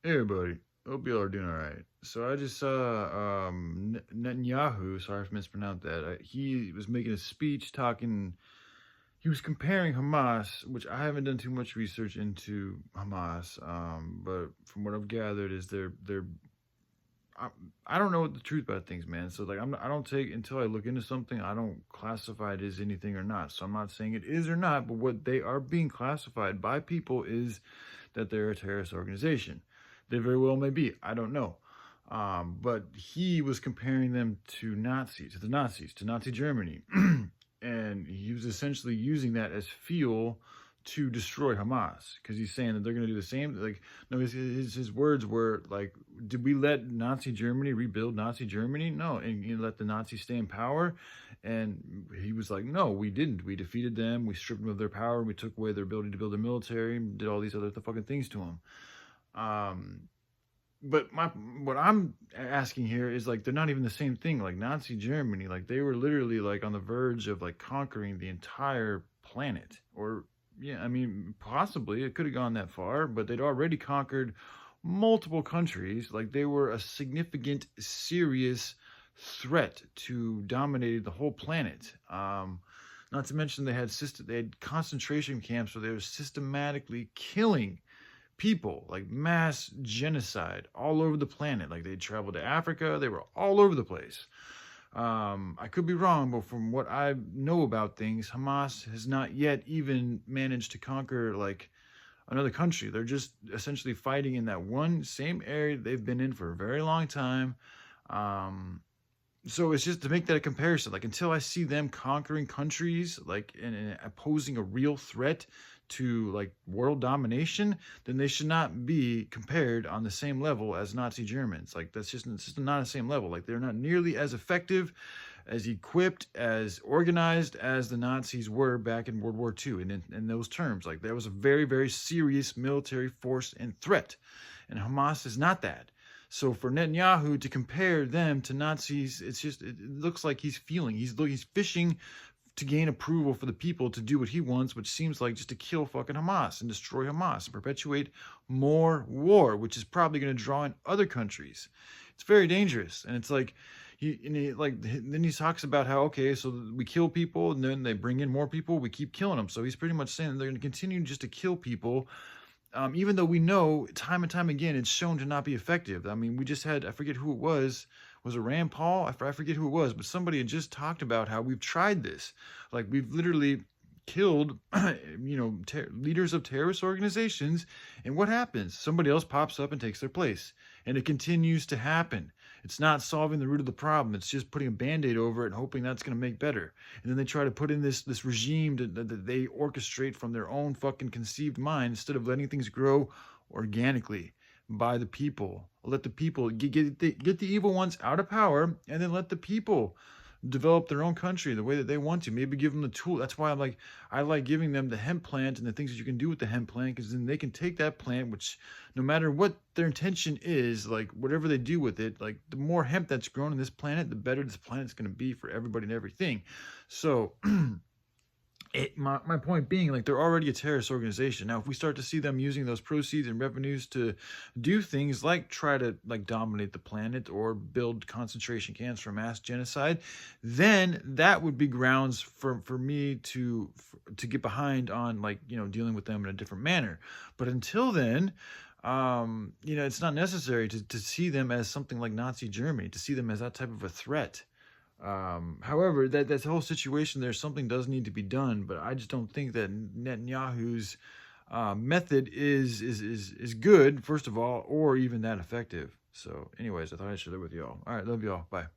Hey everybody, hope y'all are doing all right. So I just saw Netanyahu, sorry if I mispronounced that. He was making a speech talking, he was comparing Hamas, which I haven't done too much research into Hamas, but from what I've gathered is I, I don't know what the truth about things, man. So like I don't take until I look into something, I don't classify it as anything or not. So I'm not saying it is or not, but what they are being classified by people is that they're a terrorist organization. They very well may be. I don't know. But he was comparing them to the Nazis, to Nazi Germany. And he was essentially using that as fuel to destroy Hamas because he's saying that they're going to do the same. Like, no, his words were like, did we let Nazi Germany rebuild Nazi Germany? No. And you let the Nazis stay in power? And he was like, no, we didn't. We defeated them. We stripped them of their power. We took away their ability to build a military and did all these other fucking things to them. But what I'm asking here is like they're not even the same thing. Like Nazi Germany, like they were literally like on the verge of like conquering the entire planet. Or yeah, I mean possibly it could have gone that far, but they'd already conquered multiple countries. Like they were a significant, serious threat to dominating the whole planet. Not to mention they had concentration camps where they were systematically killing people, like mass genocide all over the planet. Like they traveled to Africa, they were all over the place. I could be wrong, but from what I know about things, Hamas has not yet even managed to conquer like another country. They're just essentially fighting in that one same area they've been in for a very long time. So it's just to make that a comparison. Like until I see them conquering countries, like and posing a real threat to like world domination, then they should not be compared on the same level as Nazi Germans. Like that's just it's just not the same level. Like they're not nearly as effective, as equipped, as organized as the Nazis were back in World War II. And in those terms, like there was a very, very serious military force and threat, and Hamas is not that. So for Netanyahu to compare them to Nazis, it looks like he's fishing to gain approval for the people to do what he wants, which seems like just to kill fucking Hamas and destroy Hamas and perpetuate more war, which is probably going to draw in other countries. It's very dangerous, and it's like then he talks about how okay, so we kill people and then they bring in more people, we keep killing them. So he's pretty much saying they're going to continue just to kill people even though we know time and time again it's shown to not be effective. I mean, we just had, I forget who it was it Rand Paul? I forget who it was, but somebody had just talked about how we've tried this. Like, we've literally killed, leaders of terrorist organizations, and what happens? Somebody else pops up and takes their place, and it continues to happen. It's not solving the root of the problem. It's just putting a band-aid over it and hoping that's going to make better. And then they try to put in this regime that they orchestrate from their own fucking conceived mind instead of letting things grow organically by the people. Let the people get the evil ones out of power, and then let the people develop their own country the way that they want to. Maybe give them the tool. That's why I like giving them the hemp plant and the things that you can do with the hemp plant, because then they can take that plant, which no matter what their intention is, like whatever they do with it, like the more hemp that's grown in this planet, the better this planet's going to be for everybody and everything. So my point being, like, they're already a terrorist organization. Now, if we start to see them using those proceeds and revenues to do things like try to like dominate the planet or build concentration camps for mass genocide, then that would be grounds for me to get behind on, like, dealing with them in a different manner. But until then, it's not necessary to see them as something like Nazi Germany, to see them as that type of a threat. However, that whole situation there, something does need to be done, but I just don't think that Netanyahu's method is good, first of all, or even that effective. So anyways, I thought I'd share that with y'all. All right, love y'all. Bye.